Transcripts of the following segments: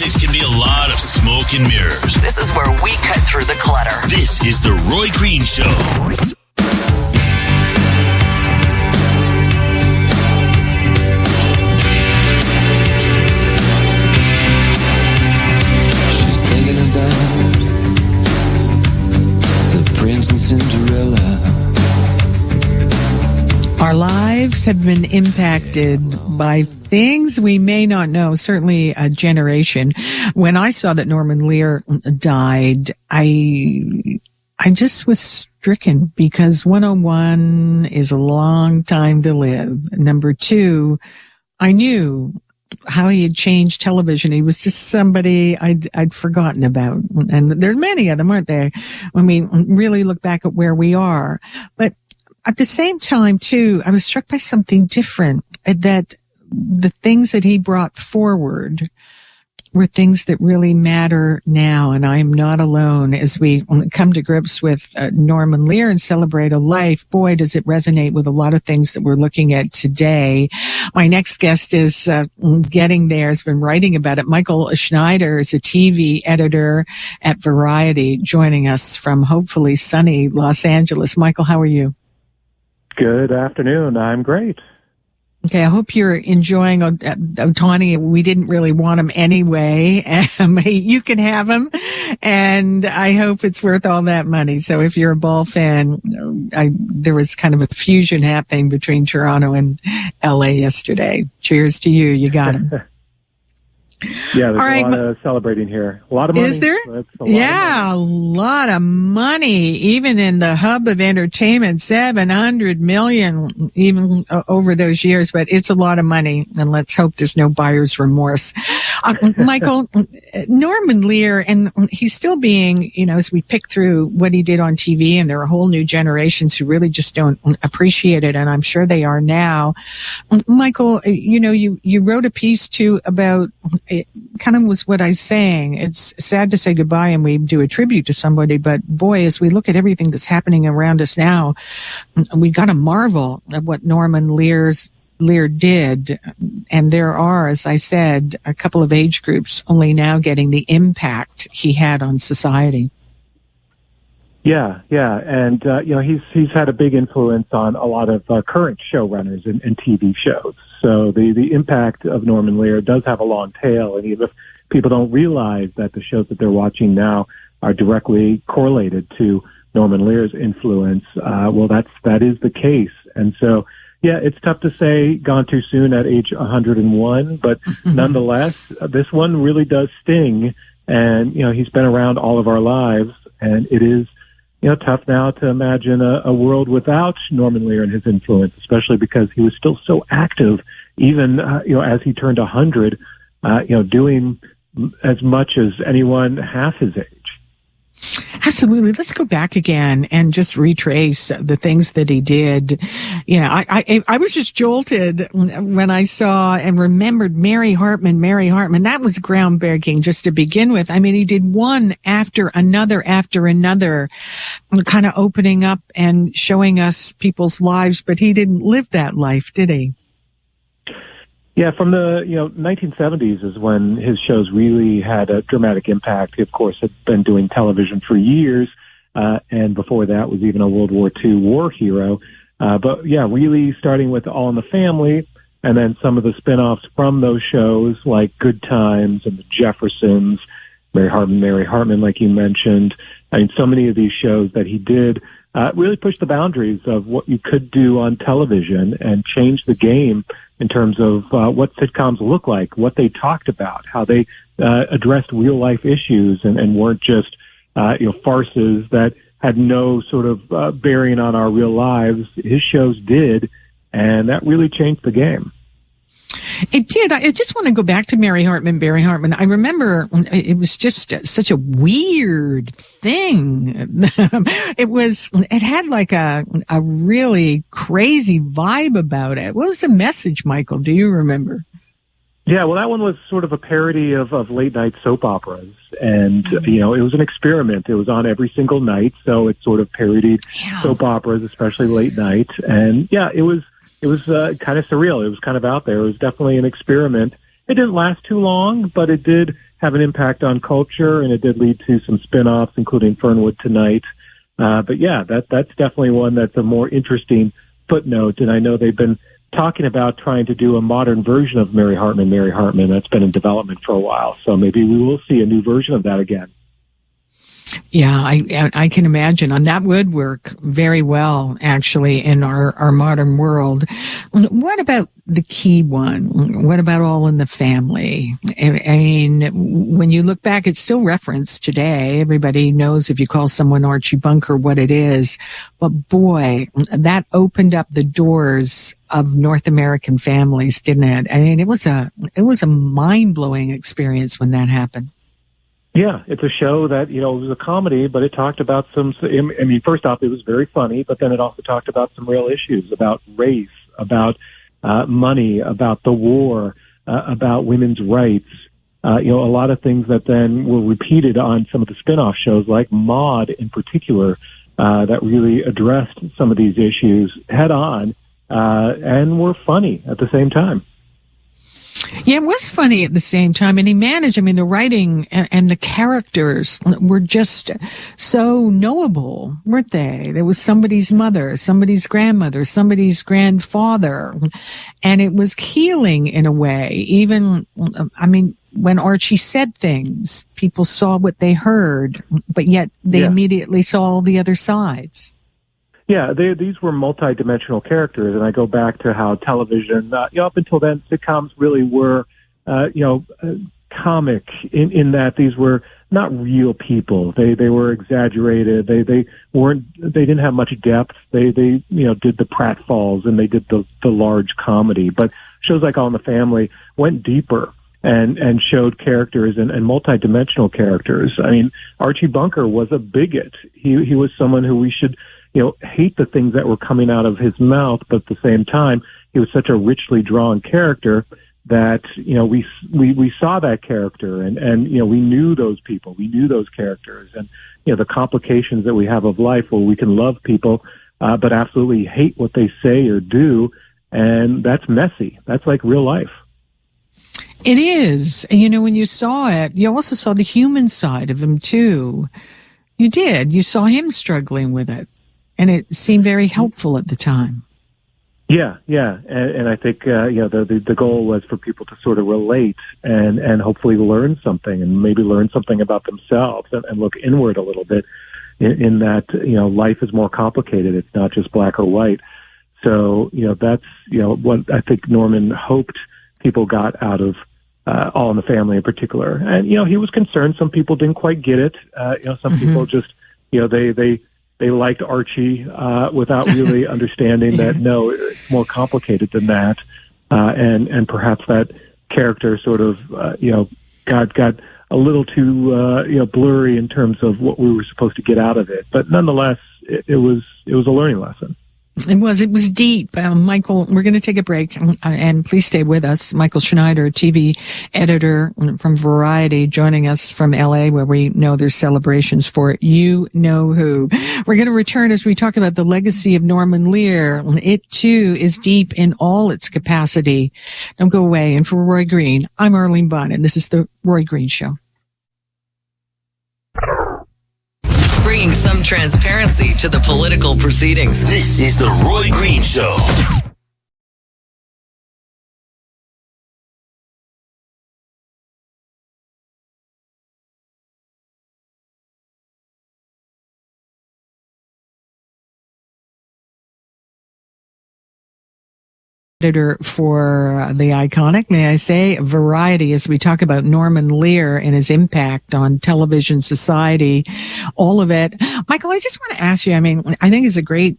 Politics can be a lot of smoke and mirrors. This is where we cut through the clutter. This is The Roy Green Show. She's thinking about the Prince and Cinderella. Our lives have been impacted by things we may not know, certainly a generation. When I saw that Norman Lear died, I just was stricken because 101 is a long time to live. Number two, I knew how he had changed television. He was just somebody I'd forgotten about. And there's many of them, aren't there? When we really look back at where we are. But at the same time, too, I was struck by something different, that the things that he brought forward were things that really matter now. And I am not alone as we come to grips with Norman Lear and celebrate a life. Boy, does it resonate with a lot of things that we're looking at today. My next guest is getting there, has been writing about it. Michael Schneider is a TV editor at Variety, joining us from hopefully sunny Los Angeles. Michael, how are you? Good afternoon. I'm great. Okay, I hope you're enjoying Otani. We didn't really want him anyway. You can have him, and I hope it's worth all that money. So if you're a ball fan, there was kind of a fusion happening between Toronto and LA yesterday. Cheers to you. You got him. Yeah, there's a lot of celebrating here. A lot of money. Is there? A lot of money. Even in the hub of entertainment, 700 million, even over those years. But it's a lot of money, and let's hope there's no buyer's remorse. Michael, Norman Lear, and he's still being, as we pick through what he did on TV, and there are whole new generations who really just don't appreciate it, and I'm sure they are now. Michael, you wrote a piece too about, it kind of was what I was saying. It's sad to say goodbye and we do a tribute to somebody, but boy, as we look at everything that's happening around us now, we got to marvel at what Norman Lear did. And there are, as I said, a couple of age groups only now getting the impact he had on society. Yeah. And, he's had a big influence on a lot of current showrunners and TV shows. So the impact of Norman Lear does have a long tail. And even if people don't realize that the shows that they're watching now are directly correlated to Norman Lear's influence, that is the case. And so, yeah, it's tough to say gone too soon at age 101, but nonetheless, this one really does sting. And, he's been around all of our lives, and it is, tough now to imagine a world without Norman Lear and his influence, especially because he was still so active, even, as he turned 100, doing as much as anyone half his age. Absolutely. Let's go back again and just retrace the things that he did. I was just jolted when I saw and remembered Mary Hartman. That was groundbreaking just to begin with. I mean, he did one after another, kind of opening up and showing us people's lives, but he didn't live that life, did he? Yeah, from the 1970s is when his shows really had a dramatic impact. He, of course, had been doing television for years, and before that was even a World War II war hero. But yeah, really starting with All in the Family, and then some of the spin-offs from those shows like Good Times and The Jeffersons, Mary Hartman, like you mentioned. I mean, so many of these shows that he did really pushed the boundaries of what you could do on television and change the game in terms of what sitcoms look like, what they talked about, how they addressed real-life issues and weren't just farces that had no sort of bearing on our real lives. His shows did, and that really changed the game. It did. I just want to go back to Mary Hartman. I remember it was just such a weird thing. It had like a really crazy vibe about it. What was the message, Michael? Do you remember? Yeah, well, that one was sort of a parody of late night soap operas. And, it was an experiment. It was on every single night. So it sort of parodied soap operas, especially late night. And yeah, it was kind of surreal. It was kind of out there. It was definitely an experiment. It didn't last too long, but it did have an impact on culture, and it did lead to some spin-offs, including Fernwood Tonight. But yeah, that's definitely one that's a more interesting footnote. And I know they've been talking about trying to do a modern version of Mary Hartman. That's been in development for a while. So maybe we will see a new version of that again. Yeah, I can imagine. And that would work very well, actually, in our modern world. What about the key one? What about All in the Family? I mean, when you look back, it's still referenced today. Everybody knows if you call someone Archie Bunker what it is. But boy, that opened up the doors of North American families, didn't it? I mean, it was a mind-blowing experience when that happened. Yeah, it's a show that, it was a comedy, but it talked about first off, it was very funny, but then it also talked about some real issues about race, about money, about the war, about women's rights, a lot of things that then were repeated on some of the spin-off shows like Maude in particular, that really addressed some of these issues head on, and were funny at the same time. Yeah, it was funny at the same time. And he managed, the writing and the characters were just so knowable, weren't they? There was somebody's mother, somebody's grandmother, somebody's grandfather. And it was healing in a way. Even, when Archie said things, people saw what they heard, but yet they immediately saw all the other sides. Yeah, these were multi-dimensional characters, and I go back to how television, up until then, sitcoms really were, comic in that these were not real people. They were exaggerated. They didn't have much depth. They did the pratfalls and they did the large comedy. But shows like All in the Family went deeper and showed characters and multi-dimensional characters. I mean, Archie Bunker was a bigot. He was someone who we should hate the things that were coming out of his mouth, but at the same time, he was such a richly drawn character that, we saw that character and we knew those people, we knew those characters and, the complications that we have of life where we can love people, but absolutely hate what they say or do. And that's messy. That's like real life. It is. And, when you saw it, you also saw the human side of him too. You did. You saw him struggling with it. And it seemed very helpful at the time. Yeah. And I think, the goal was for people to sort of relate and hopefully learn something and maybe learn something about themselves and look inward a little bit in that, life is more complicated. It's not just black or white. So, that's, what I think Norman hoped people got out of All in the Family in particular. And, he was concerned. Some people didn't quite get it. Some people just, they liked Archie without really understanding that, no, it's more complicated than that. And perhaps that character sort of, got a little too, blurry in terms of what we were supposed to get out of it. But nonetheless, it was a learning lesson. It was deep. Michael, we're going to take a break and please stay with us. Michael Schneider, TV editor from Variety, joining us from LA where we know there's celebrations for You Know Who. We're going to return as we talk about the legacy of Norman Lear. It too is deep in all its capacity. Don't go away. And for Roy Green, I'm Arlene Bynon. This is the Roy Green Show. Bringing some transparency to the political proceedings. This is the Roy Green Show. Editor for the iconic, may I say, Variety, as we talk about Norman Lear and his impact on television society, all of it. Michael, I just want to ask you, I think it's a great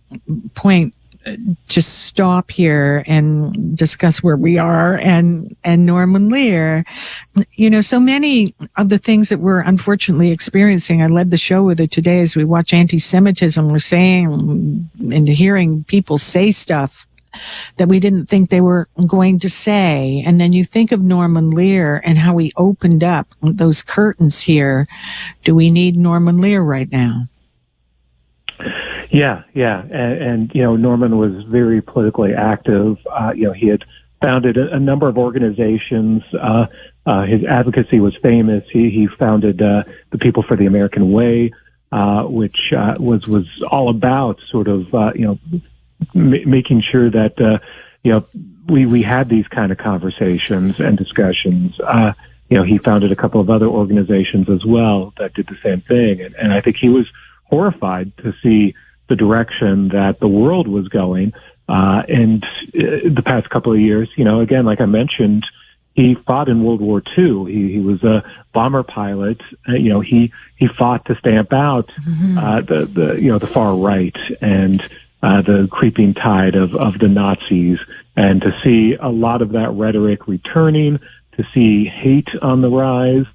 point to stop here and discuss where we are and Norman Lear. So many of the things that we're unfortunately experiencing, I led the show with it today as we watch anti-Semitism. We're saying and hearing people say stuff that we didn't think they were going to say. And then you think of Norman Lear and how he opened up those curtains here. Do we need Norman Lear right now? Yeah. And Norman was very politically active. He had founded a number of organizations his advocacy was famous. He founded the People for the American Way, which was all about sort of making sure that we had these kind of conversations and discussions. He founded a couple of other organizations as well that did the same thing, and I think he was horrified to see the direction that the world was going. And the past couple of years, again, like I mentioned, he fought in World War II. He was a bomber pilot. He fought to stamp out the far right and the creeping tide of the Nazis, and to see a lot of that rhetoric returning, to see hate on the rise,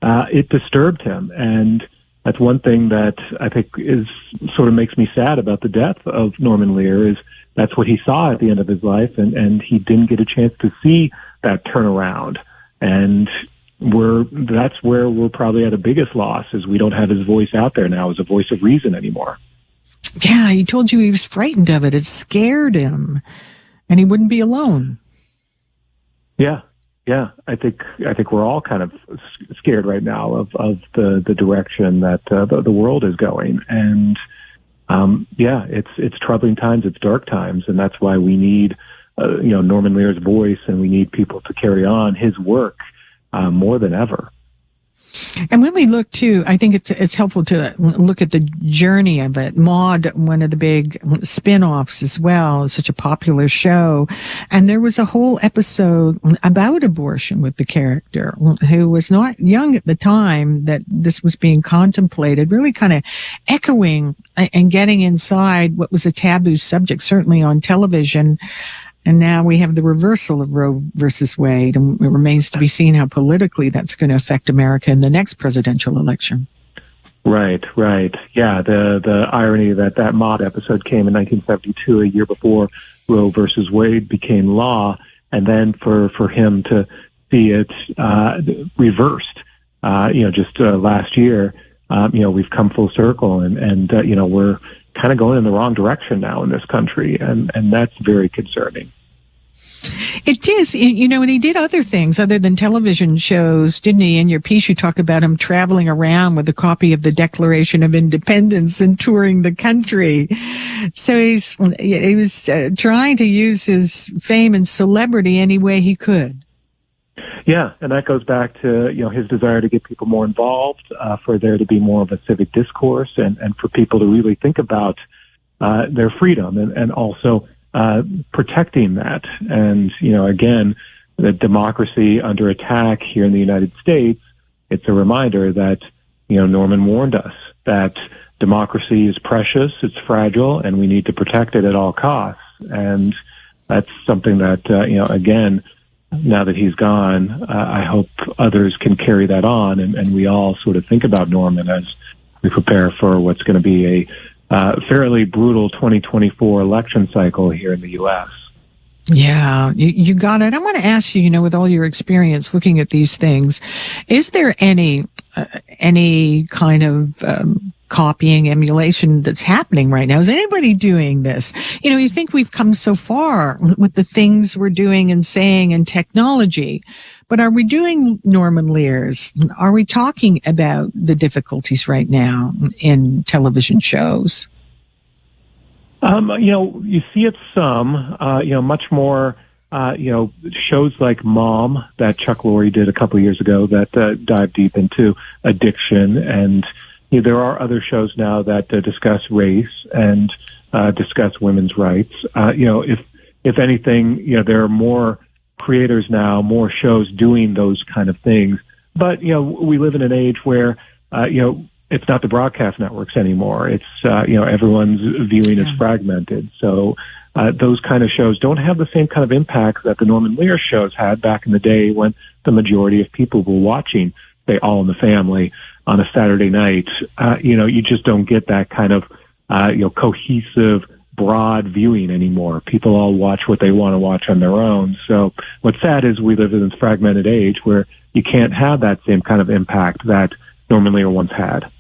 it disturbed him. And that's one thing that I think is sort of makes me sad about the death of Norman Lear, is that's what he saw at the end of his life, and he didn't get a chance to see that turnaround. And that's where we're probably at the biggest loss, is we don't have his voice out there now as a voice of reason anymore. Yeah, he told you he was frightened of it. It scared him, and he wouldn't be alone. Yeah. I think we're all kind of scared right now of the direction that the world is going, and it's troubling times, it's dark times, and that's why we need Norman Lear's voice, and we need people to carry on his work more than ever. And when we look too, I think it's helpful to look at the journey of it. Maude, one of the big spin-offs as well, is such a popular show. And there was a whole episode about abortion with the character, who was not young at the time that this was being contemplated, really kind of echoing and getting inside what was a taboo subject, certainly on television. And now we have the reversal of Roe versus Wade, and it remains to be seen how politically that's going to affect America in the next presidential election. Right. Yeah, the irony that Maude episode came in 1972, a year before Roe versus Wade became law, and then for him to see it reversed, just last year, we've come full circle, and we're kind of going in the wrong direction now in this country, and that's very concerning. It is, and he did other things other than television shows, didn't he? In your piece, you talk about him traveling around with a copy of the Declaration of Independence and touring the country. So he was trying to use his fame and celebrity any way he could. Yeah, and that goes back to his desire to get people more involved, for there to be more of a civic discourse, and for people to really think about their freedom, and also protecting that. And again, the democracy under attack here in the United States. It's a reminder that Norman warned us that democracy is precious, it's fragile, and we need to protect it at all costs. And that's something that again, now that he's gone, I hope others can carry that on, and we all sort of think about Norman as we prepare for what's going to be a fairly brutal 2024 election cycle here in the U.S. Yeah, you got it. I want to ask you, with all your experience looking at these things, is there any kind of copying, emulation that's happening right now? Is anybody doing this? You think we've come so far with the things we're doing and saying and technology, but are we doing Norman Lear's? Are we talking about the difficulties right now in television shows? You see it some, much more, shows like Mom that Chuck Lorre did a couple of years ago that dive deep into addiction, and there are other shows now that discuss race and discuss women's rights. If anything, there are more creators now, more shows doing those kind of things. But we live in an age where it's not the broadcast networks anymore. It's everyone's viewing is fragmented. So those kind of shows don't have the same kind of impact that the Norman Lear shows had back in the day, when the majority of people were watching, say, All in the Family on a Saturday night. You just don't get that kind of cohesive, broad viewing anymore. People all watch what they want to watch on their own. So what's sad is we live in this fragmented age where you can't have that same kind of impact that Norman Lear once had.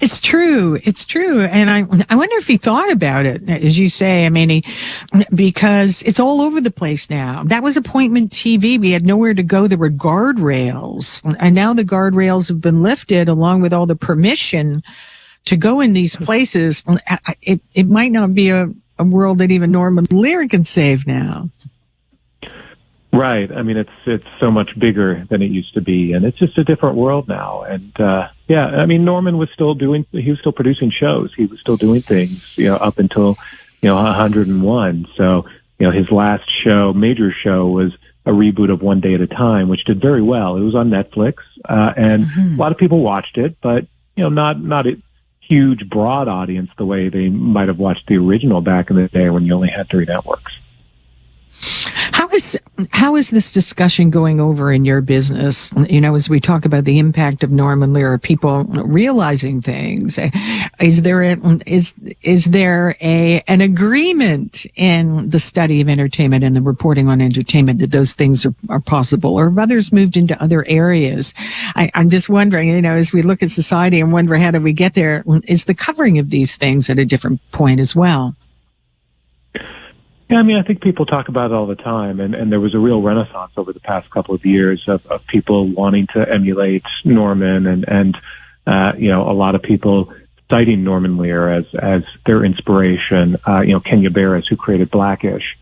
It's true. It's true. And I wonder if he thought about it, as you say. I mean, because it's all over the place now. That was appointment TV. We had nowhere to go. There were guardrails. And now the guardrails have been lifted along with all the permission to go in these places. It might not be a world that even Norman Lear can save now. Right. I mean, it's so much bigger than it used to be, and it's just a different world now. And yeah, I mean, Norman was still producing shows. He was still doing things, up until 101. So his last major show was a reboot of One Day at a Time, which did very well. It was on Netflix, and a lot of people watched it, but not a huge broad audience the way they might have watched the original back in the day when you only had 3 networks. How is this discussion going over in your business? As we talk about the impact of Norman Lear, people realizing things. Is there an agreement in the study of entertainment and the reporting on entertainment that those things are possible, or have others moved into other areas? I'm just wondering, as we look at society and wonder how did we get there, is the covering of these things at a different point as well? Yeah, I mean, I think people talk about it all the time, and there was a real renaissance over the past couple of years of people wanting to emulate Norman, and a lot of people citing Norman Lear as their inspiration. Kenya Barris, who created Blackish,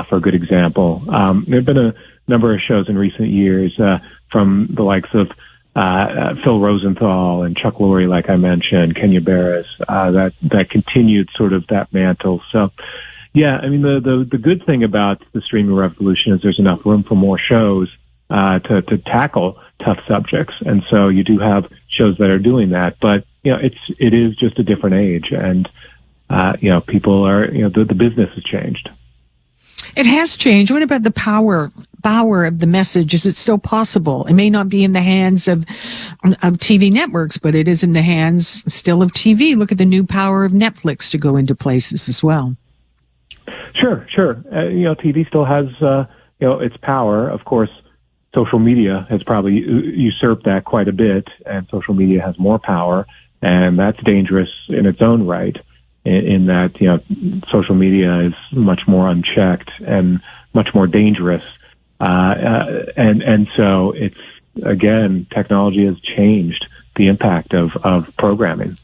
for a good example. There have been a number of shows in recent years from the likes of Phil Rosenthal and Chuck Lorre, like I mentioned, Kenya Barris, that continued sort of that mantle. So. Yeah, I mean, the good thing about the streaming revolution is there's enough room for more shows to tackle tough subjects, and so you do have shows that are doing that. But it is just a different age, and people are the business has changed. It has changed. What about the power of the message? Is it still possible? It may not be in the hands of TV networks, but it is in the hands still of TV. Look at the new power of Netflix to go into places as well. Sure. TV still has, its power. Of course, social media has probably usurped that quite a bit, and social media has more power, and that's dangerous in its own right, in that, social media is much more unchecked and much more dangerous. And so it's, again, technology has changed the impact of programming.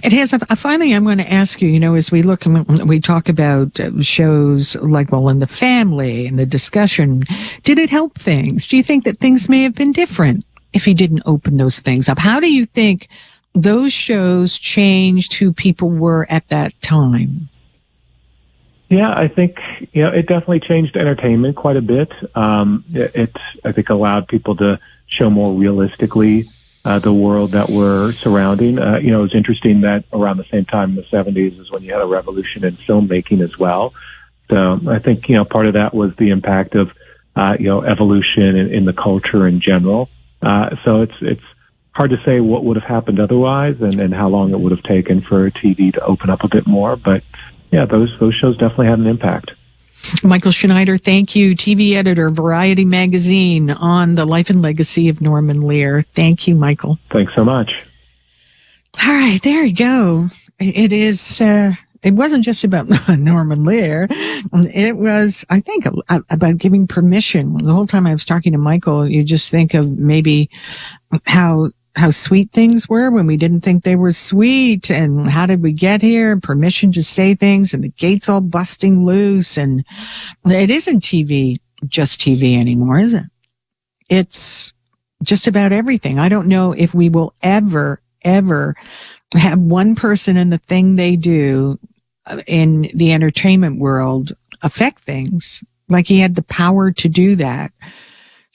It has. Finally, I'm going to ask you, as we look and we talk about shows like All in the Family and the discussion, did it help things? Do you think that things may have been different if he didn't open those things up? How do you think those shows changed who people were at that time? Yeah, I think, it definitely changed entertainment quite a bit. It, I think, allowed people to show more realistically the world that we're surrounding. It was interesting that around the same time in the 70s is when you had a revolution in filmmaking as well. So I think, part of that was the impact of, evolution in the culture in general. So it's hard to say what would have happened otherwise and how long it would have taken for TV to open up a bit more. But yeah, those shows definitely had an impact. Michael Schneider, thank you. TV editor, Variety Magazine, on the life and legacy of Norman Lear. Thank you, Michael. Thanks so much. All right, there you go. It is, it wasn't just about Norman Lear. It was, I think, about giving permission. The whole time I was talking to Michael, you just think of maybe how sweet things were when we didn't think they were sweet, and how did we get here, and permission to say things, and the gates all busting loose. And it isn't just TV anymore, is it? It's just about everything. I don't know if we will ever have one person and the thing they do in the entertainment world affect things like he had the power to do that.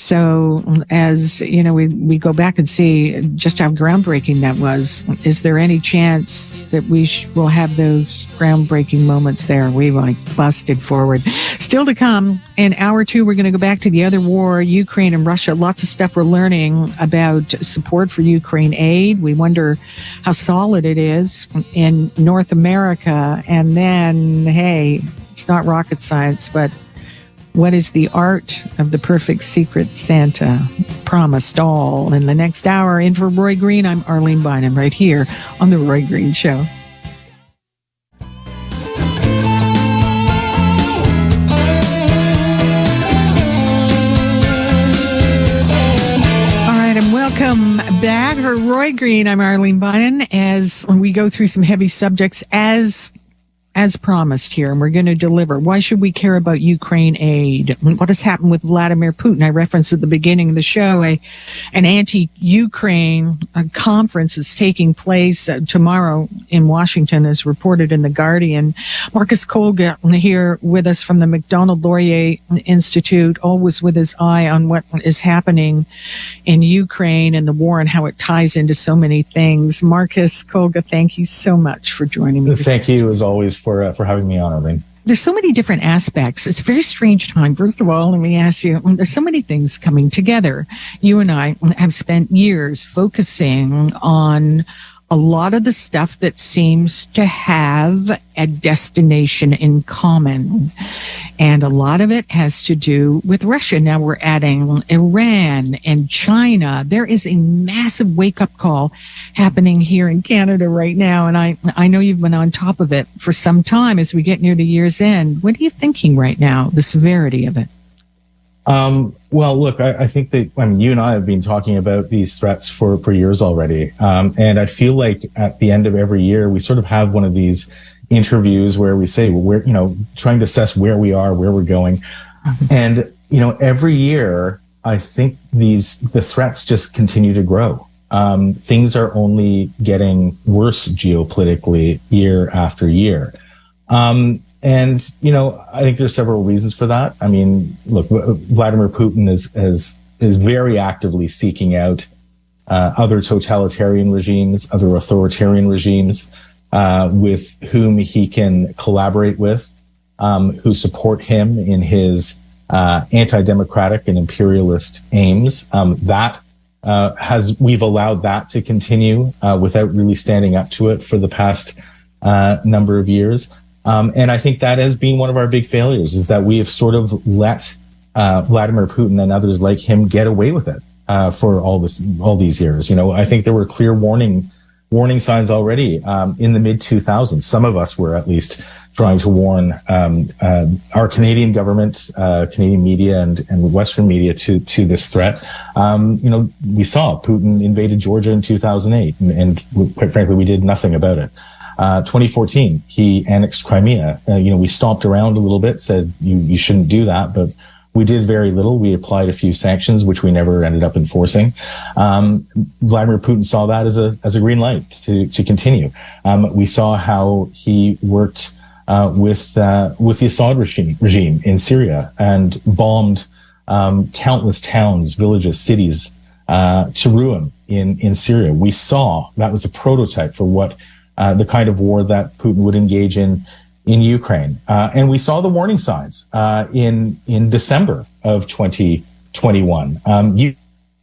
So as, we go back and see just how groundbreaking that was, is there any chance that we will have those groundbreaking moments there? We busted forward. Still to come, in hour 2, we're going to go back to the other war, Ukraine and Russia. Lots of stuff we're learning about support for Ukraine aid. We wonder how solid it is in North America. And then, hey, it's not rocket science, but What is the art of the perfect secret Santa promised all? In the next hour, in for Roy Green, I'm Arlene Bynon, right here on The Roy Green Show. Welcome back for Roy Green. I'm Arlene Bynon as we go through some heavy subjects as promised here, and we're going to deliver. Why should we care about Ukraine aid? What has happened with Vladimir Putin? I referenced at the beginning of the show an anti-Ukraine conference is taking place tomorrow in Washington, as reported in The Guardian. Marcus Kolga here with us from the Macdonald-Laurier Institute, always with his eye on what is happening in Ukraine and the war and how it ties into so many things. Marcus Kolga, thank you so much for joining me. Thank you, as always, for having me on, Arlene. There's so many different aspects. It's a very strange time. First of all, let me ask you, there's so many things coming together. You and I have spent years focusing on a lot of the stuff that seems to have a destination in common. And a lot of it has to do with Russia. Now we're adding Iran and China. There is a massive wake-up call happening here in Canada right now. And I know you've been on top of it for some time as we get near the year's end. What are you thinking right now, the severity of it? Well, look, I think that you and I have been talking about these threats for years already. And I feel like at the end of every year, we sort of have one of these interviews where we say, well, we're, trying to assess where we are, where we're going. And, every year, I think the threats just continue to grow. Things are only getting worse geopolitically year after year. And, I think there's several reasons for that. I mean, look, Vladimir Putin is very actively seeking out other totalitarian regimes, other authoritarian regimes, with whom he can collaborate with, who support him in his anti-democratic and imperialist aims. We've allowed that to continue without really standing up to it for the past number of years. And I think that has been one of our big failures, is that we have sort of let Vladimir Putin and others like him get away with it for all these years. I think there were clear warning signs already in the mid-2000s. Some of us were at least trying to warn our Canadian government, Canadian media, and Western media to this threat. We saw Putin invaded Georgia in 2008, and quite frankly, we did nothing about it. 2014, he annexed Crimea. We stomped around a little bit, said you shouldn't do that, but we did very little. We applied a few sanctions, which we never ended up enforcing. Vladimir Putin saw that as a green light to continue. We saw how he worked with the Assad regime in Syria and bombed countless towns, villages, cities to ruin in Syria. We saw that was a prototype for what the kind of war that Putin would engage in Ukraine. And we saw the warning signs in December of 2021. You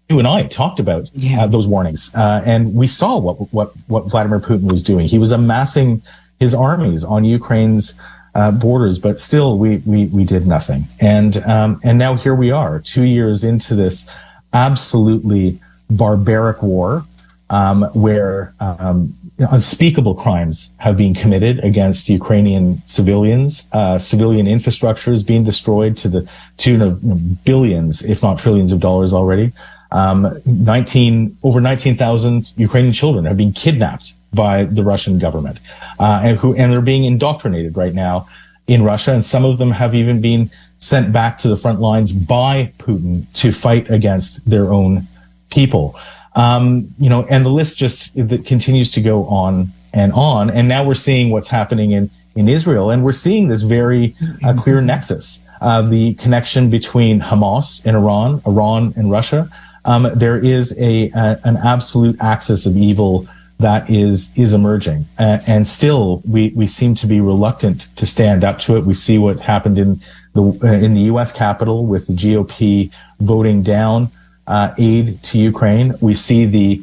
and I talked about those warnings, and we saw what Vladimir Putin was doing. He was amassing his armies on Ukraine's borders, but still we did nothing. And now here we are, 2 years into this absolutely barbaric war, where unspeakable crimes have been committed against Ukrainian civilians. Civilian infrastructure is being destroyed to the tune of billions, if not trillions of dollars already. Over 19,000 Ukrainian children have been kidnapped by the Russian government, and they're being indoctrinated right now in Russia. And some of them have even been sent back to the front lines by Putin to fight against their own people. And the list just continues to go on. And now we're seeing what's happening in Israel. And we're seeing this very clear nexus, the connection between Hamas and Iran and Russia. There is an absolute axis of evil that is emerging. And still we seem to be reluctant to stand up to it. We see what happened in the U.S. Capitol with the GOP voting down aid to Ukraine. We see the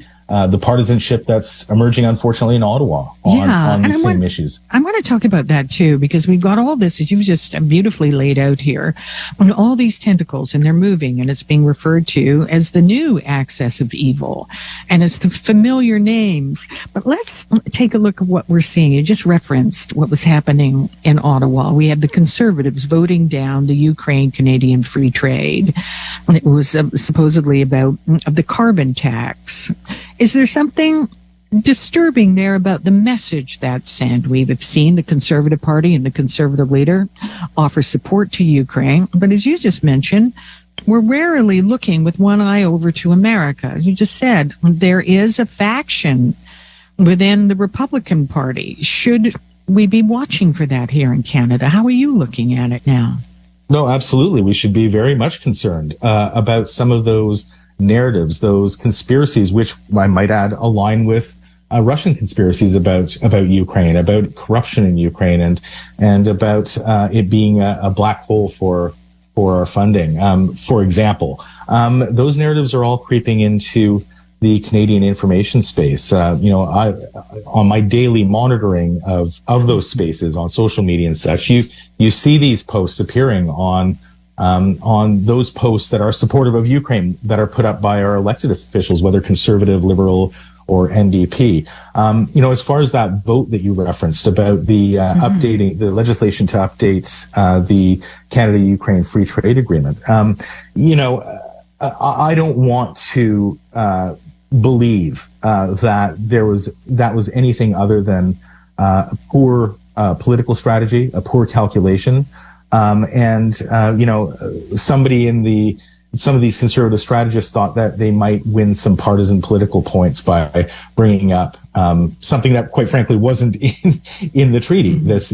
the partisanship that's emerging, unfortunately, in Ottawa on these same issues. I want to talk about that too, because we've got all this, as you've just beautifully laid out here, on all these tentacles, and they're moving, and it's being referred to as the new axis of evil, and as the familiar names. But let's take a look at what we're seeing. You just referenced what was happening in Ottawa. We had the Conservatives voting down the Ukraine-Canadian free trade. And it was supposedly about the carbon tax. Is there something disturbing there about the message that sent? We've seen the Conservative Party and the Conservative leader offer support to Ukraine, but as you just mentioned, we're rarely looking with one eye over to America. You just said there is a faction within the Republican Party. Should we be watching for that here in Canada? How are you looking at it now? No, absolutely. We should be very much concerned about some of those narratives, those conspiracies, which I might add align with Russian conspiracies about Ukraine, about corruption in Ukraine, and about it being a black hole for our funding. For example, those narratives are all creeping into the Canadian information space. On my daily monitoring of those spaces on social media and such, you see these posts appearing on those posts that are supportive of Ukraine, that are put up by our elected officials, whether Conservative, Liberal, or NDP. As far as that vote that you referenced about the updating the legislation to update the Canada-Ukraine Free Trade Agreement, I don't want to believe that that was anything other than a poor political strategy, a poor calculation. Some of these conservative strategists thought that they might win some partisan political points by bringing up something that, quite frankly, wasn't in the treaty. This,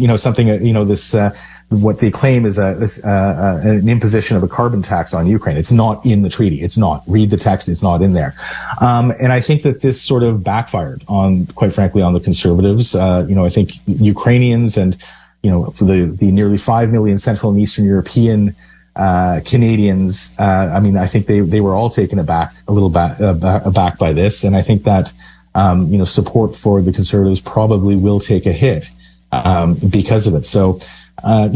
what they claim is an imposition of a carbon tax on Ukraine. It's not in the treaty. It's not. Read the text. It's not in there. And I think that this sort of backfired on, quite frankly, on the conservatives. I think Ukrainians and the nearly 5 million Central and Eastern European Canadians, I think they were all taken aback by this, and I think that support for the Conservatives probably will take a hit because of it. So, on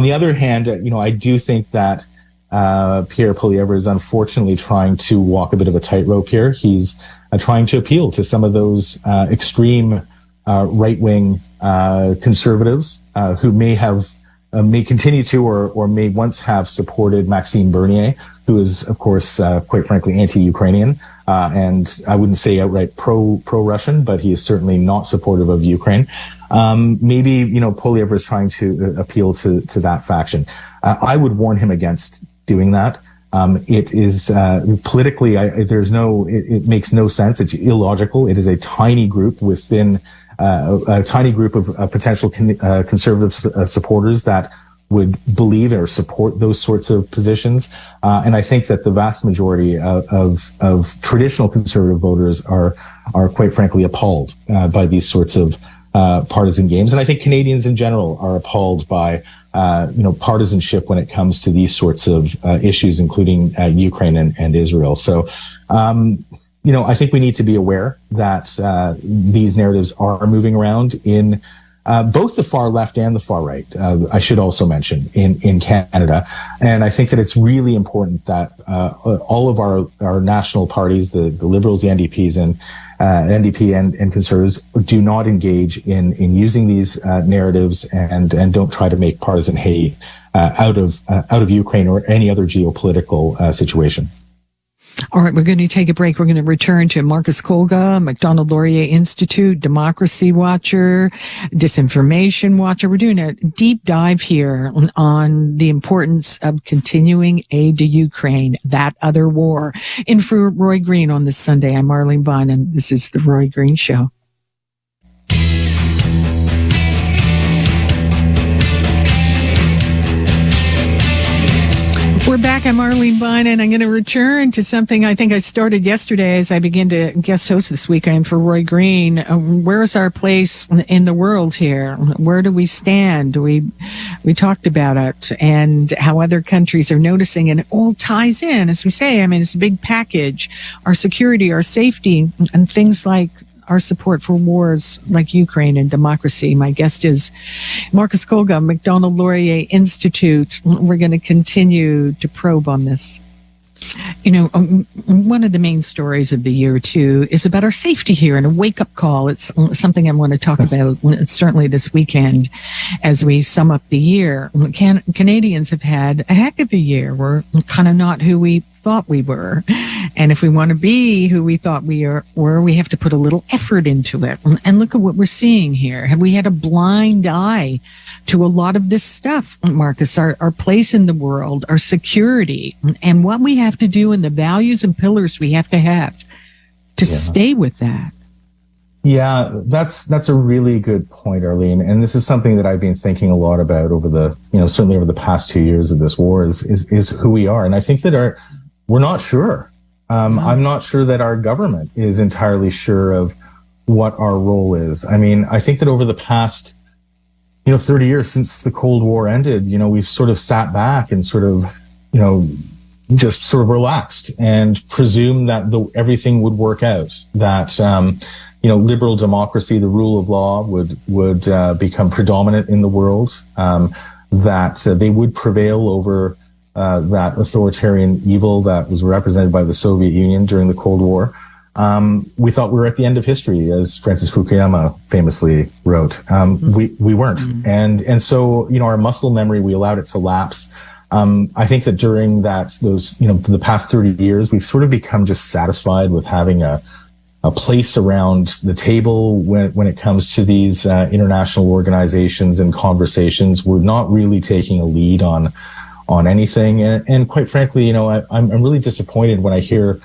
the other hand, I do think that Pierre Poilievre is unfortunately trying to walk a bit of a tightrope here. He's trying to appeal to some of those extreme right-wing conservatives who may continue to or may once have supported Maxime Bernier, who is, of course, quite frankly, anti-Ukrainian, and I wouldn't say outright pro-Russian, but he is certainly not supportive of Ukraine. Maybe, Poilievre is trying to appeal to that faction. I would warn him against doing that. It is politically, it makes no sense. It's illogical. It is a tiny group within a tiny group of potential conservative supporters that would believe or support those sorts of positions. And I think that the vast majority of traditional conservative voters are quite frankly appalled by these sorts of partisan games. And I think Canadians in general are appalled by partisanship when it comes to these sorts of issues, including Ukraine and Israel. So, I think we need to be aware that these narratives are moving around in both the far left and the far right. I should also mention in Canada, and I think that it's really important that all of our national parties, the Liberals, the NDPs, and NDP and Conservatives, do not engage in using these narratives and don't try to make partisan hate out of Ukraine or any other geopolitical situation. All right, we're going to take a break. We're going to return to Marcus Kolga, Macdonald Laurier Institute, Democracy Watcher, Disinformation Watcher. We're doing a deep dive here on the importance of continuing aid to Ukraine, that other war. In for Roy Green on this Sunday, I'm Arlene Bynon. This is The Roy Green Show. We're back. I'm Arlene Bynon. I'm going to return to something I think I started yesterday as I begin to guest host this weekend for Roy Green. Where's our place in the world here? Where do we stand? We talked about it and how other countries are noticing, and it all ties in, as we say. I mean, it's a big package. Our security, our safety, and things like our support for wars like Ukraine and democracy. My guest is Marcus Kolga, Macdonald Laurier Institute. We're going to continue to probe on this. You know, one of the main stories of the year, too, is about our safety here and a wake-up call. It's something I want to talk about certainly this weekend as we sum up the year. Canadians have had a heck of a year. We're kind of not who we thought we were. And if we want to be who we thought we were, we have to put a little effort into it. And look at what we're seeing here. Have we had a blind eye to a lot of this stuff, Marcus? Our place in the world, our security, and what we have to do, and the values and pillars we have to stay with that. Yeah, that's a really good point, Arlene. And this is something that I've been thinking a lot about over certainly over the past 2 years of this war is who we are. And I think that we're not sure. I'm not sure that our government is entirely sure of what our role is. I mean, I think that over the past 30 years since the Cold War ended, we've sort of sat back and sort of, just sort of relaxed and presumed that everything would work out, that, liberal democracy, the rule of law would become predominant in the world, that they would prevail over that authoritarian evil that was represented by the Soviet Union during the Cold War. We thought we were at the end of history, as Francis Fukuyama famously wrote. We weren't. And so, our muscle memory, we allowed it to lapse. I think that during the past 30 years, we've sort of become just satisfied with having a place around the table when it comes to these international organizations and conversations. We're not really taking a lead on anything. And quite frankly, I'm really disappointed when I hear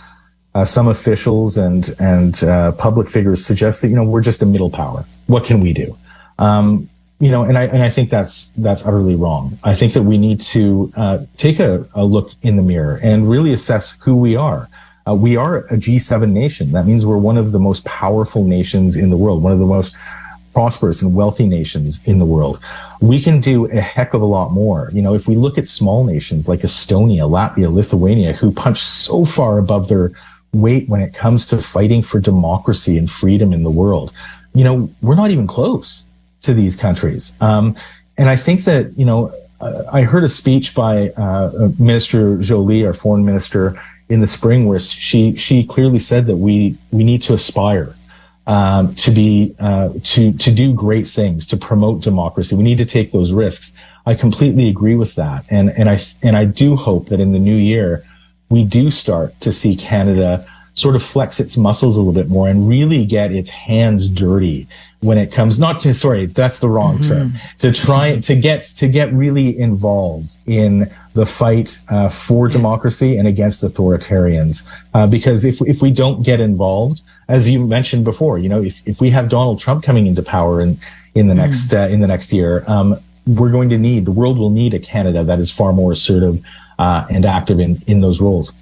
some officials and public figures suggest that, we're just a middle power. What can we do? And I think that's utterly wrong. I think that we need to take a look in the mirror and really assess who we are. We are a G7 nation. That means we're one of the most powerful nations in the world, one of the most prosperous and wealthy nations in the world. We can do a heck of a lot more. If we look at small nations like Estonia, Latvia, Lithuania, who punch so far above their weight when it comes to fighting for democracy and freedom in the world, we're not even close to these countries. And I think that, I heard a speech by Minister Joly, our foreign minister, in the spring, where she clearly said that we need to aspire to do great things, to promote democracy. We need to take those risks. I completely agree with that. And I do hope that in the new year, we do start to see Canada sort of flex its muscles a little bit more and really get its hands dirty when it comes, that's the wrong term, to try to get really involved in the fight for democracy and against authoritarians. Because if we don't get involved, as you mentioned before, if we have Donald Trump coming into power in the next year, the world will need a Canada that is far more assertive and active in those roles.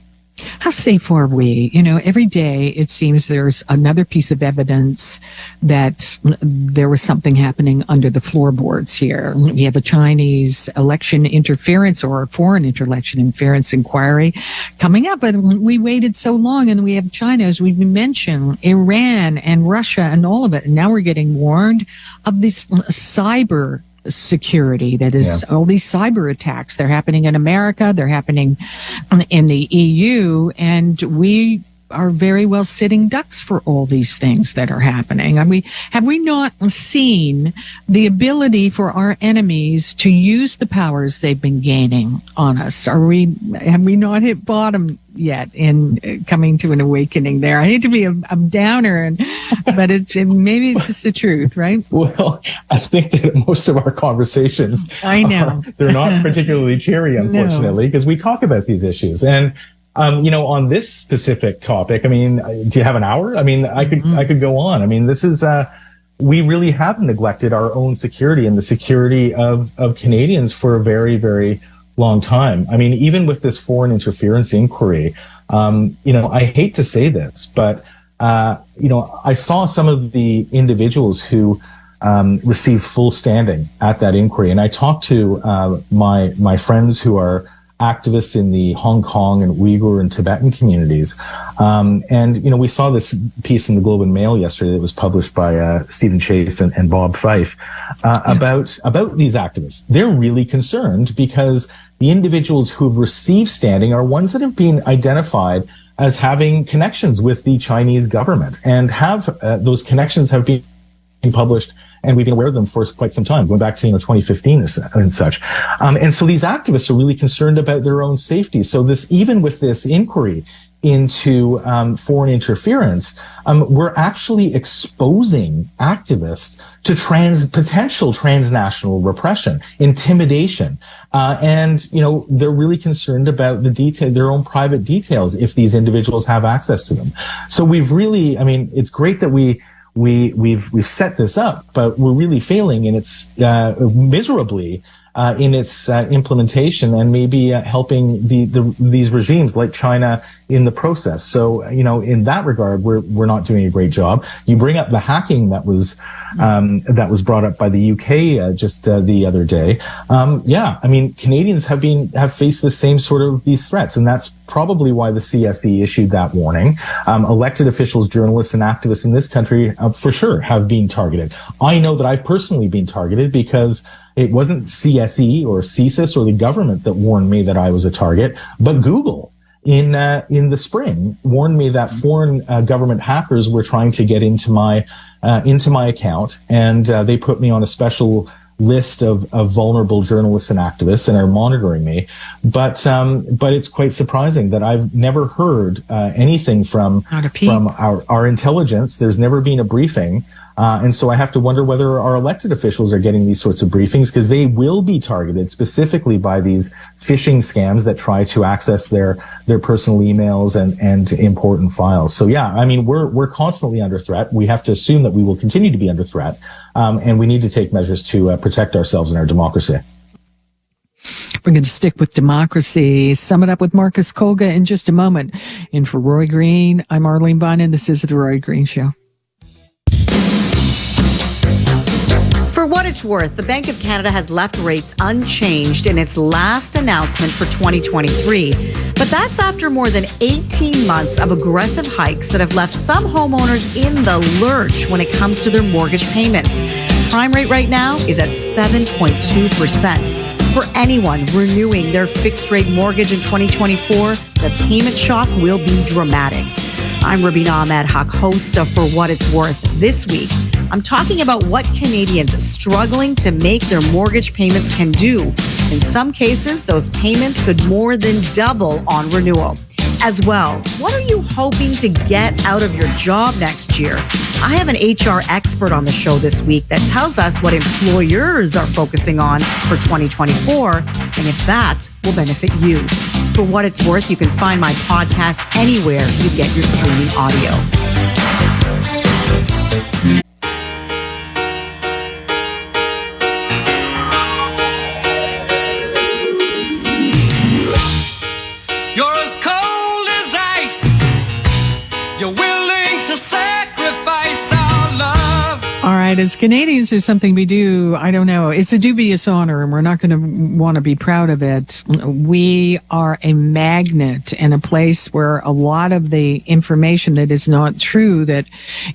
How safe are we? Every day it seems there's another piece of evidence that there was something happening under the floorboards here. We have a Chinese election interference or foreign election interference inquiry coming up, but we waited so long, and we have China, as we've mentioned, Iran and Russia and all of it. And now we're getting warned of this cyber security, that is all these cyber attacks. They're happening in America, they're happening in the EU, and we are very well sitting ducks for all these things that are happening. Have we not seen the ability for our enemies to use the powers they've been gaining on us? Have we not hit bottom yet in coming to an awakening there? I hate to be a downer, but maybe it's just the truth, right? Well, I think that most of our conversations, they're not particularly cheery, unfortunately, because we talk about these issues. And on this specific topic, do you have an hour? I could go on. This is, we really have neglected our own security and the security of Canadians for a very, very long time. I mean, even with this foreign interference inquiry, I hate to say this, but, I saw some of the individuals who received full standing at that inquiry. And I talked to my friends who are activists in the Hong Kong and Uyghur and Tibetan communities. We saw this piece in the Globe and Mail yesterday that was published by Stephen Chase and Bob Fife about these activists. They're really concerned because the individuals who've received standing are ones that have been identified as having connections with the Chinese government, and those connections have been published, and we've been aware of them for quite some time, going back to 2015 and such. And so these activists are really concerned about their own safety. So even with this inquiry into foreign interference, we're actually exposing activists to potential transnational repression, intimidation, and they're really concerned about their own private details if these individuals have access to them. So it's great that we've set this up, but we're really failing in its miserably in its implementation, and maybe helping these regimes like China in the process. So in that regard, we're not doing a great job. You bring up the hacking that was brought up by the UK just the other day. Canadians have faced the same sort of these threats, and that's probably why the CSE issued that warning. Elected officials, journalists, and activists in this country for sure have been targeted. I know that I've personally been targeted because it wasn't CSE or CSIS or the government that warned me that I was a target, but Google in the spring warned me that foreign government hackers were trying to get into my account, and they put me on a special list of vulnerable journalists and activists, and are monitoring me. But it's quite surprising that I've never heard anything from our intelligence. There's never been a briefing. And so I have to wonder whether our elected officials are getting these sorts of briefings, because they will be targeted specifically by these phishing scams that try to access their personal emails and important files. So we're constantly under threat. We have to assume that we will continue to be under threat. And we need to take measures to protect ourselves and our democracy. We're going to stick with democracy. Sum it up with Marcus Kolga in just a moment. And for Roy Green, I'm Arlene Bynon. This is The Roy Green Show. For what it's worth, the Bank of Canada has left rates unchanged in its last announcement for 2023. But that's after more than 18 months of aggressive hikes that have left some homeowners in the lurch when it comes to their mortgage payments. Prime rate right now is at 7.2%. For anyone renewing their fixed-rate mortgage in 2024, the payment shock will be dramatic. I'm Rabina Ahmed Haq, host of For What It's Worth. This week, I'm talking about what Canadians struggling to make their mortgage payments can do. In some cases, those payments could more than double on renewal. As well, what are you hoping to get out of your job next year? I have an HR expert on the show this week that tells us what employers are focusing on for 2024, and if that will benefit you. For What It's Worth, you can find my podcast anywhere you get your streaming audio. As Canadians, there's something we do. I don't know. It's a dubious honor, and we're not going to want to be proud of it. We are a magnet and a place where a lot of the information that is not true, that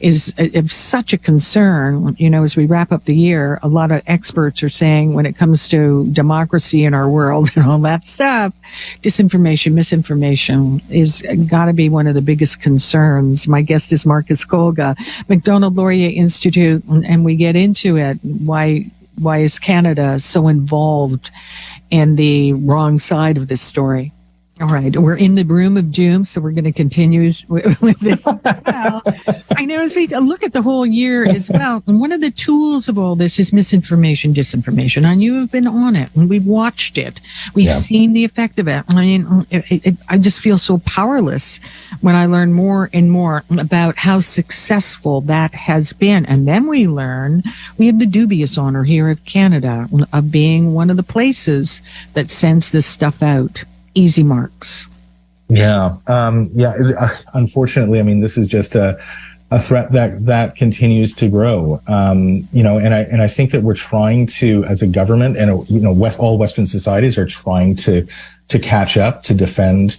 is of such a concern, as we wrap up the year, a lot of experts are saying when it comes to democracy in our world and all that stuff, disinformation, misinformation is got to be one of the biggest concerns. My guest is Marcus Kolga, Macdonald-Laurier Institute, and we get into it. Why is Canada so involved in the wrong side of this story? All right, we're in the room of doom, so we're going to continue with this as well. I know as we look at the whole year as well, and one of the tools of all this is misinformation, disinformation, and you have been on it, and we've watched it. We've seen the effect of it. I mean, I just feel so powerless when I learn more and more about how successful that has been. And then we learn we have the dubious honor here of Canada of being one of the places that sends this stuff out. Easy marks. Unfortunately, I mean, this is just a threat that continues to grow. And I think that we're trying to, as a government, and all Western societies are trying to catch up to defend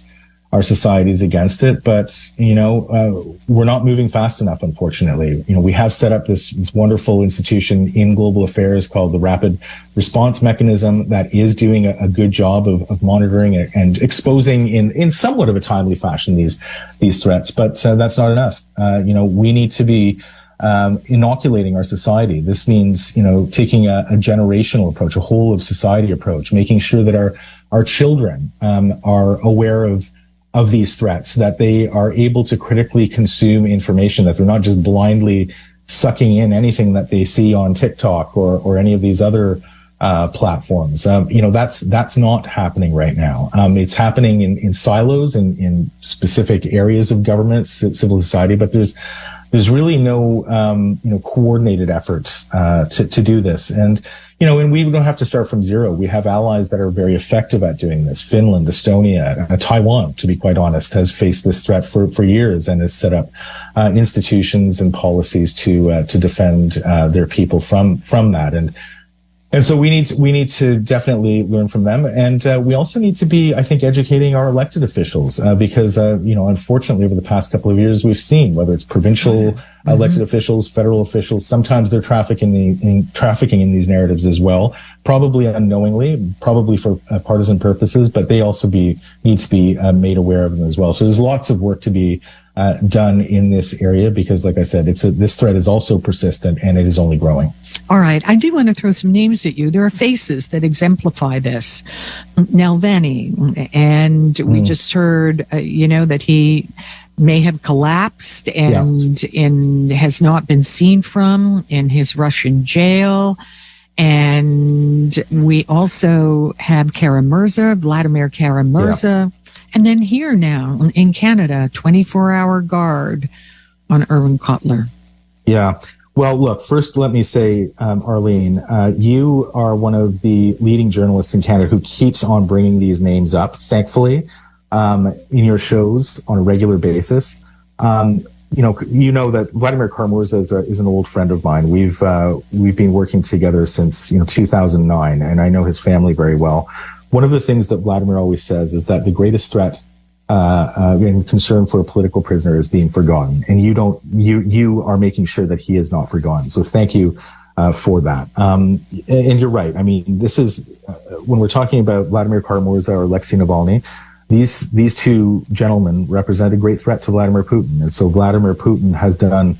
our societies against it, but we're not moving fast enough. Unfortunately, we have set up this wonderful institution in global affairs called the Rapid Response Mechanism that is doing a good job of monitoring and exposing in somewhat of a timely fashion these threats. But that's not enough. We need to be inoculating our society. This means taking a generational approach, a whole of society approach, making sure that our children are aware of these threats, that they are able to critically consume information, that they're not just blindly sucking in anything that they see on TikTok or any of these other platforms. That's not happening right now. It's happening in silos in specific areas of government, civil society, but there's really no coordinated efforts to do this. And we don't have to start from zero. We have allies that are very effective at doing this. Finland, Estonia, Taiwan, to be quite honest, has faced this threat for years and has set up institutions and policies to defend their people from that. And so we need to definitely learn from them. And we also need to be, I think, educating our elected officials because, unfortunately, over the past couple of years, we've seen whether it's provincial elected officials, federal officials, sometimes they're trafficking in these narratives as well, probably unknowingly, probably for partisan purposes, but they also need to be made aware of them as well. So there's lots of work to be done in this area because, like I said, this threat is also persistent and it is only growing. All right. I do want to throw some names at you. There are faces that exemplify this. Nalvani, and we just heard, that he may have collapsed and has not been seen from in his Russian jail. And we also have Vladimir Kara-Murza. And then here now in Canada, 24-hour guard on Irwin Cotler. Yeah. Well, look, first, let me say, Arlene, you are one of the leading journalists in Canada who keeps on bringing these names up, thankfully, in your shows on a regular basis. That Vladimir Kara-Murza is an old friend of mine. We've been working together since 2009, and I know his family very well. One of the things that Vladimir always says is that the greatest threat and concern for a political prisoner is being forgotten, and you are making sure that he is not forgotten. So thank you for that. And you're right. I mean, this is when we're talking about Vladimir Kara-Murza or Alexei Navalny. These two gentlemen represent a great threat to Vladimir Putin, and so Vladimir Putin has done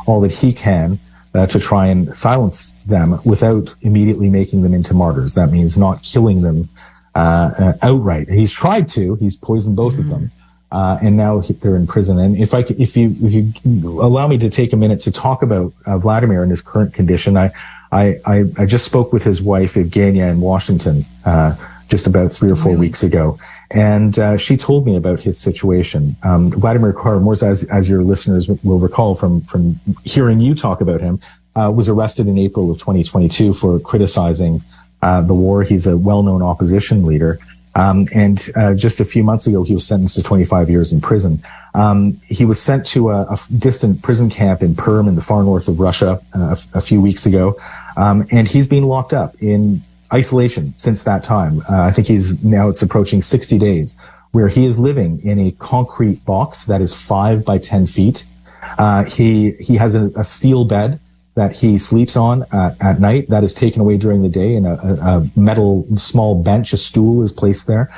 all that he can to try and silence them without immediately making them into martyrs. That means not killing them outright. He's tried to. He's poisoned both of them, and now they're in prison. And if you allow me to take a minute to talk about Vladimir and his current condition, I just spoke with his wife Evgenia in Washington just about 3 or 4 weeks ago, and she told me about his situation. Vladimir Kara-Murza, as your listeners will recall from hearing you talk about him, was arrested in April of 2022 for criticizing the war. He's a well-known opposition leader. And just a few months ago, he was sentenced to 25 years in prison. He was sent to a distant prison camp in Perm in the far north of Russia a few weeks ago. And he's been locked up in isolation since that time. I think it's approaching 60 days where he is living in a concrete box that is 5 by 10 feet. He has a steel bed that he sleeps on at night that is taken away during the day, and a metal small bench, a stool is placed there.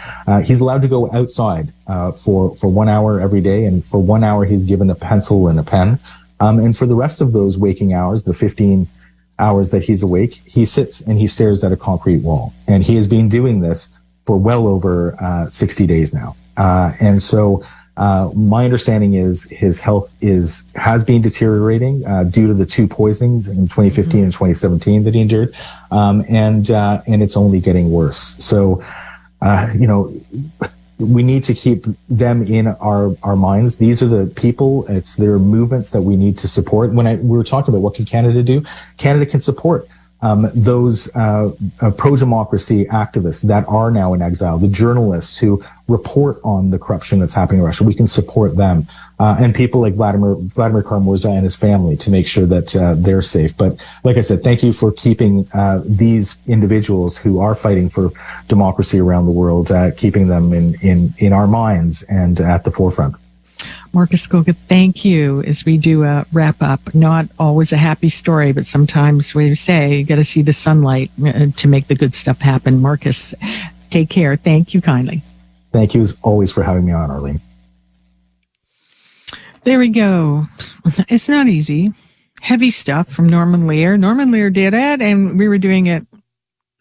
He's allowed to go outside for 1 hour every day, and for 1 hour he's given a pencil and a pen. And for the rest of those waking hours, the 15 hours that he's awake, he sits and he stares at a concrete wall. And he has been doing this for well over 60 days now. And so my understanding is his health has been deteriorating due to the two poisonings in 2015 and 2017 that he endured, and it's only getting worse. So, we need to keep them in our minds. These are the people. It's their movements that we need to support. We were talking about what can Canada do, Canada can support those pro-democracy activists that are now in exile, the journalists who report on the corruption that's happening in Russia. We can support them, and people like Vladimir Kara-Murza and his family to make sure that they're safe. But like I said, thank you for keeping these individuals who are fighting for democracy around the world, keeping them in our minds and at the forefront. Marcus Skoga, thank you. As we do a wrap up, not always a happy story, but sometimes we say you got to see the sunlight to make the good stuff happen. Marcus, take care. Thank you kindly. Thank you as always for having me on, Arlene. There we go. It's not easy. Heavy stuff from Norman Lear. Norman Lear did it, and we were doing it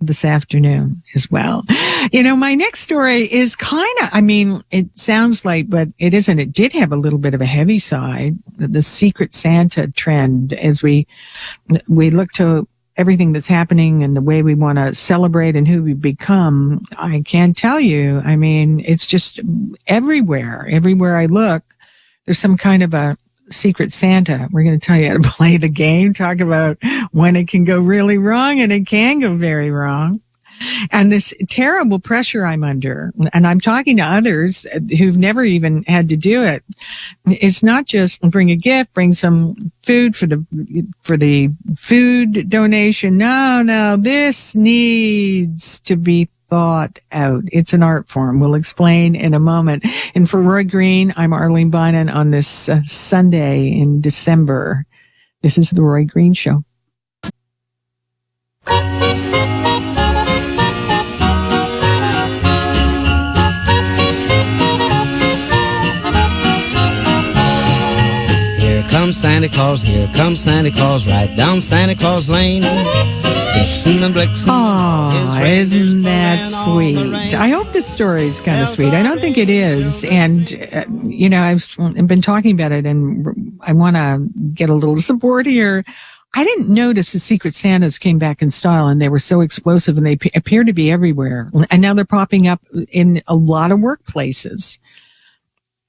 this afternoon as well. My next story is it sounds light, but it isn't. It did have a little bit of a heavy side, the Secret Santa trend, as we look to everything that's happening and the way we want to celebrate and who we become. I can't tell you. It's just everywhere. Everywhere I look, there's some kind of a Secret Santa. We're going to tell you how to play the game, talk about when it can go really wrong, and it can go very wrong. And this terrible pressure I'm under, and I'm talking to others who've never even had to do it. It's not just bring a gift, bring some food for the food donation. No, this needs to be thought out. It's an art form. We'll explain in a moment. And for Roy Green, I'm Arlene Bynon on this Sunday in December. This is the Roy Green Show. Here comes Santa Claus, right down Santa Claus Lane. Dixon and Blixen. Oh, isn't that sweet? I hope this story is kind of sweet. I don't think it is. And, I've been talking about it, and I want to get a little support here. I didn't notice the Secret Santas came back in style, and they were so explosive, and they appear to be everywhere. And now they're popping up in a lot of workplaces.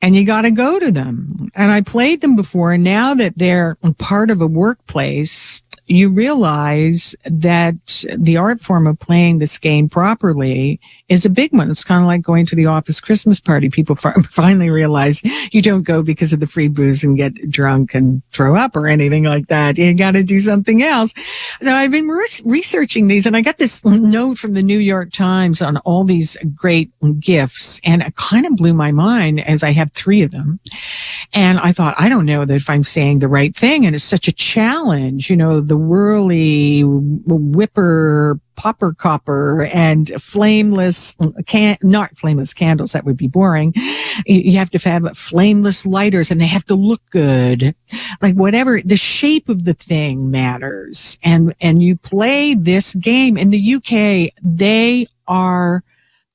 And you got to go to them. And I played them before, and now that they're part of a workplace, you realize that the art form of playing this game properly is a big one. It's kind of like going to the office Christmas party. People finally realize you don't go because of the free booze and get drunk and throw up or anything like that. You got to do something else. So I've been researching these, and I got this note from the New York Times on all these great gifts, and it kind of blew my mind as I have 3 of them. And I thought, I don't know that if I'm saying the right thing. And it's such a challenge, the whirly whipper popper copper and not flameless candles. That would be boring. You have to have flameless lighters, and they have to look good. Like whatever, the shape of the thing matters. And you play this game in the UK. They are,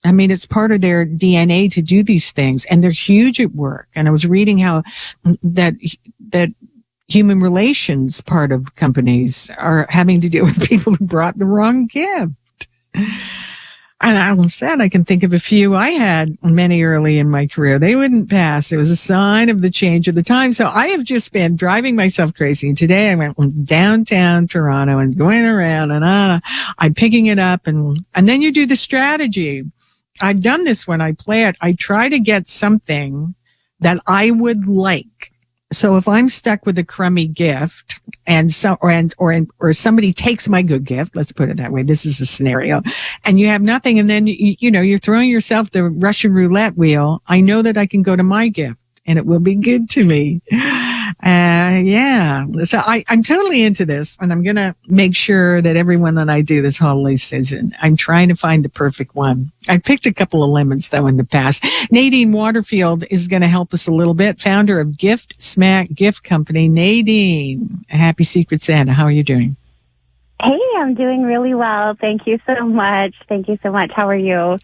it's part of their DNA to do these things, and they're huge at work. And I was reading how that human relations part of companies are having to deal with people who brought the wrong gift. And I said, I can think of a few I had many early in my career. They wouldn't pass. It was a sign of the change of the time. So I have just been driving myself crazy. And today I went downtown Toronto and going around, and I'm picking it up. And then you do the strategy. I've done this when I play it. I try to get something that I would like. So if I'm stuck with a crummy gift or somebody takes my good gift, let's put it that way. This is a scenario, and you have nothing. And then, you're throwing yourself the Russian roulette wheel. I know that I can go to my gift and it will be good to me. So I'm totally into this, and I'm going to make sure that everyone that I do this holiday season, I'm trying to find the perfect one. I picked a couple of lemons though in the past. Nadine Waterfield is going to help us a little bit, founder of Gift Smack Gift Company. Nadine, happy Secret Santa. How are you doing? Hey, I'm doing really well. Thank you so much. How are you?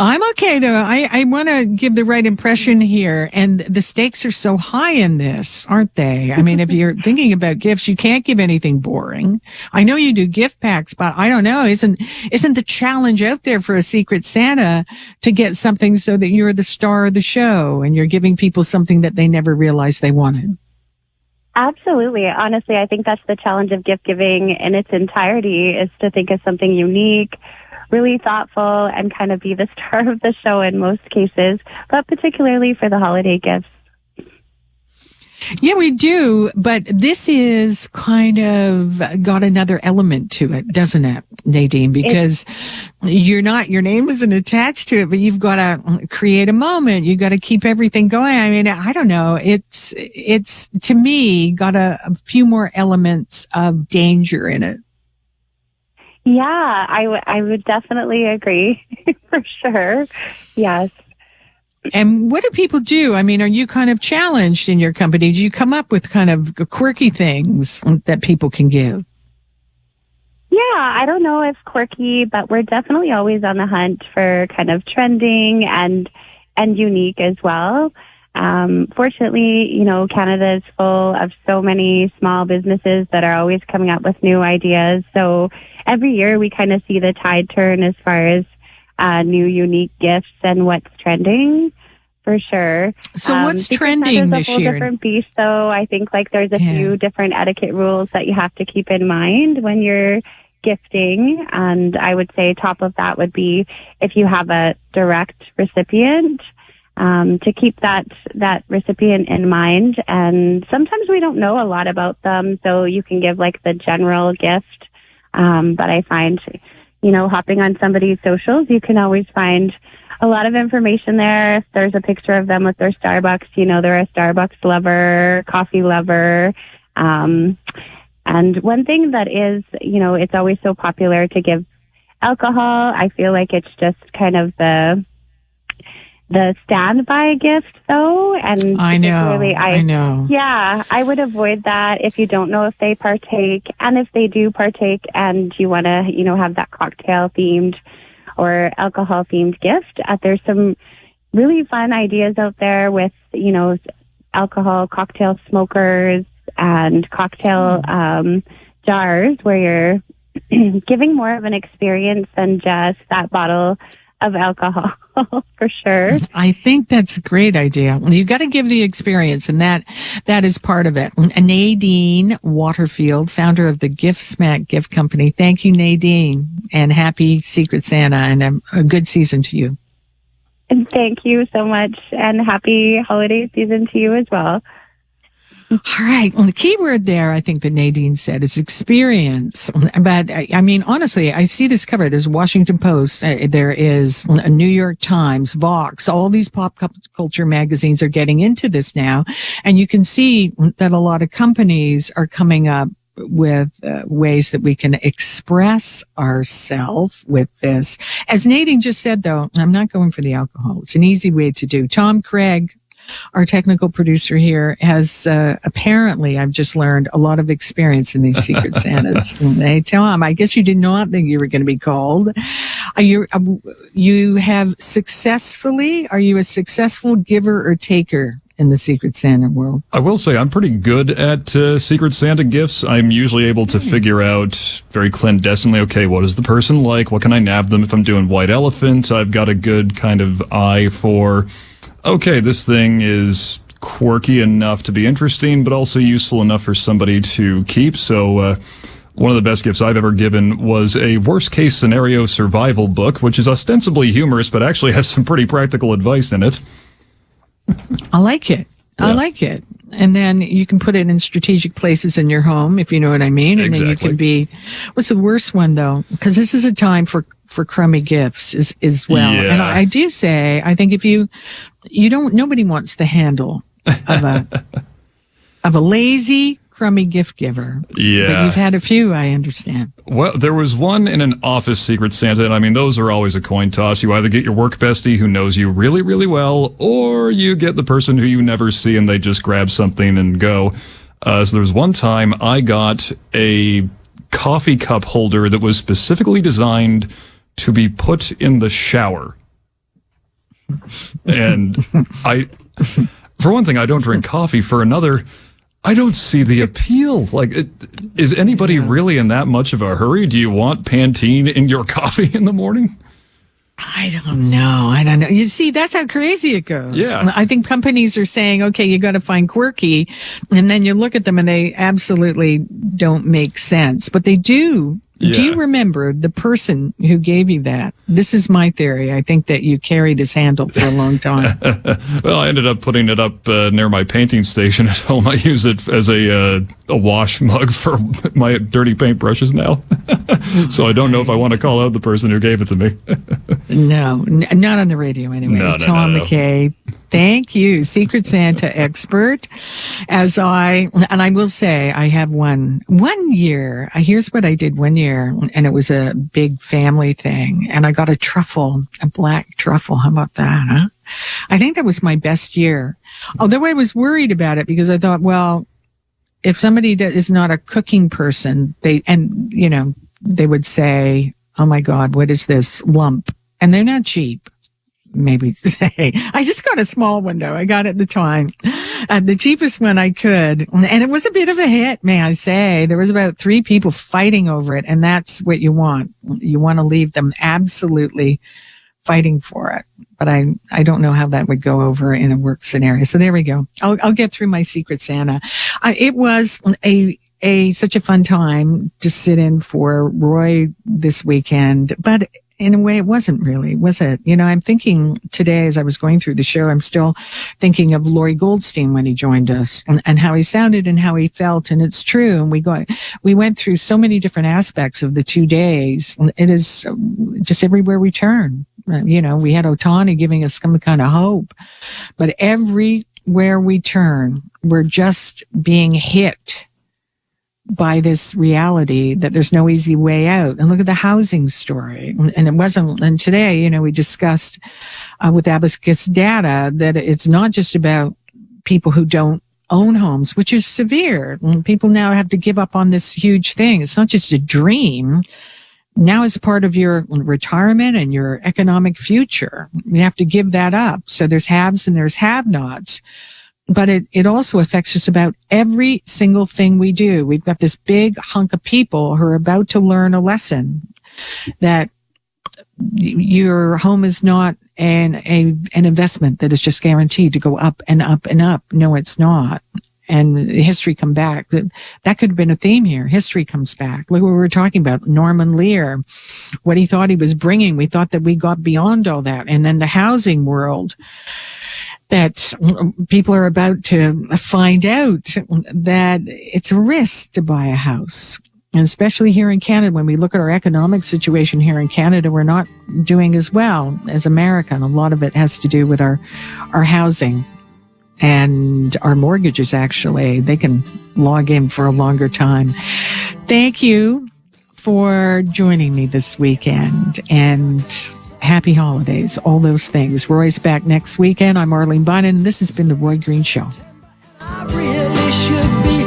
I'm okay though. I want to give the right impression here, and the stakes are so high in this, aren't they? I mean, if you're thinking about gifts, you can't give anything boring. I know you do gift packs, but I don't know. Isn't the challenge out there for a Secret Santa to get something so that you're the star of the show and you're giving people something that they never realized they wanted? Absolutely. Honestly, I think that's the challenge of gift giving in its entirety, is to think of something unique, really thoughtful, and kind of be the star of the show in most cases, but particularly for the holiday gifts. Yeah, we do, but this is kind of got another element to it, doesn't it, Nadine? Because your name isn't attached to it, but you've got to create a moment. You got to keep everything going. I mean, I don't know. It's to me got a few more elements of danger in it. Yeah, I would definitely agree for sure. Yes. And what do people do? I mean, are you kind of challenged in your company? Do you come up with kind of quirky things that people can give? Yeah, I don't know if quirky, but we're definitely always on the hunt for kind of trending and unique as well. Fortunately, Canada is full of so many small businesses that are always coming up with new ideas. So every year we kind of see the tide turn as far as new unique gifts and what's trending, for sure. So what's trending this year? It's a whole different beast, though. I think there's a few different etiquette rules that you have to keep in mind when you're gifting. And I would say top of that would be if you have a direct recipient, to keep that recipient in mind. And sometimes we don't know a lot about them, so you can give the general gift. But I find hopping on somebody's socials, you can always find a lot of information there. If there's a picture of them with their Starbucks, they're a Starbucks lover, coffee lover. And one thing that is, it's always so popular to give alcohol. I feel like it's just kind of the standby gift, though. And I know. Yeah, I would avoid that if you don't know if they partake. And if they do partake and you want to, have that cocktail themed or alcohol themed gift, there's some really fun ideas out there with, alcohol cocktail smokers and cocktail jars where you're giving more of an experience than just that bottle of alcohol. For sure. I think that's a great idea. You got to give the experience, and that is part of it. Nadine Waterfield, founder of the Gift Smack Gift Company. Thank you, Nadine, and happy Secret Santa, and a good season to you. And thank you so much, and happy holiday season to you as well. All right. Well, the key word there, I think that Nadine said, is experience. But I mean, honestly, I see this cover. There's Washington Post. There is a New York Times, Vox. All these pop culture magazines are getting into this now. And you can see that a lot of companies are coming up with ways that we can express ourselves with this. As Nadine just said, though, I'm not going for the alcohol. It's an easy way to do. Tom Craig, our technical producer here, has apparently, I've just learned, a lot of experience in these Secret Santas. Hey, Tom, I guess you did not think you were going to be called. Are you a successful giver or taker in the Secret Santa world? I will say I'm pretty good at Secret Santa gifts. I'm usually able to figure out very clandestinely, okay, what is the person like? What can I nab them? If I'm doing white elephant, I've got a good kind of eye for, okay, this thing is quirky enough to be interesting, but also useful enough for somebody to keep. So one of the best gifts I've ever given was a worst-case scenario survival book, which is ostensibly humorous, but actually has some pretty practical advice in it. I like it. Yeah. I like it. And then you can put it in strategic places in your home, if you know what I mean. And exactly. Then you can be, what's the worst one though? Because this is a time for crummy gifts as well. Yeah. And I do say, I think if nobody wants the handle of a lazy, crummy gift giver. Yeah. But you've had a few, I understand. Well, there was one in an office Secret Santa, and I mean, those are always a coin toss. You either get your work bestie who knows you really, really well, or you get the person who you never see and they just grab something and go. So there was one time I got a coffee cup holder that was specifically designed to be put in the shower. And for one thing, I don't drink coffee. For another, I don't see the appeal. Like, is anybody really in that much of a hurry? Do you want Pantene in your coffee in the morning? I don't know. You see, that's how crazy it goes. Yeah. I think companies are saying, okay, you got to find quirky. And then you look at them and they absolutely don't make sense, but they do. Yeah. Do you remember the person who gave you that? This is my theory. I think that you carried his handle for a long time. Well, I ended up putting it up near my painting station at home. I use it as a wash mug for my dirty paintbrushes now. So I don't know if I want to call out the person who gave it to me. No, not on the radio anyway. No, Tom McKay. Thank you, Secret Santa expert. And I will say, I have one year. Here's what I did one year, and it was a big family thing. And I got a black truffle. How about that, huh? I think that was my best year. Although I was worried about it because I thought, well, if somebody is not a cooking person, they would say, oh my God, what is this lump? And they're not cheap. Maybe say, I just got a small one though. I got it at the time, the cheapest one I could. And it was a bit of a hit, may I say. There was about 3 people fighting over it. And that's what you want. You want to leave them absolutely fighting for it. But I don't know how that would go over in a work scenario. So there we go. I'll get through my Secret Santa. It was such a fun time to sit in for Roy this weekend, but in a way, it wasn't really, was it? I'm thinking today as I was going through the show, I'm still thinking of Lori Goldstein when he joined us and how he sounded and how he felt. And it's true. And we went through so many different aspects of the 2 days. It is just everywhere we turn. We had Otani giving us some kind of hope, but everywhere we turn, we're just being hit by this reality that there's no easy way out. And look at the housing story. And it wasn't, and today, we discussed with Abacus data that it's not just about people who don't own homes, which is severe. And people now have to give up on this huge thing. It's not just a dream. Now it's part of your retirement and your economic future. You have to give that up. So there's haves and there's have-nots. But it also affects just about every single thing we do. We've got this big hunk of people who are about to learn a lesson that your home is not an investment that is just guaranteed to go up and up and up. No, it's not. And history come back. That could have been a theme here. History comes back. Look what we were talking about. Norman Lear, what he thought he was bringing. We thought that we got beyond all that. And then the housing world, that people are about to find out that it's a risk to buy a house. And especially here in Canada, when we look at our economic situation here in Canada, we're not doing as well as America. And a lot of it has to do with our housing and our mortgages, actually. They can log in for a longer time. Thank you for joining me this weekend, and happy holidays, all those things. Roy's back next weekend. I'm Arlene Bynon, and this has been The Roy Green Show. I really should.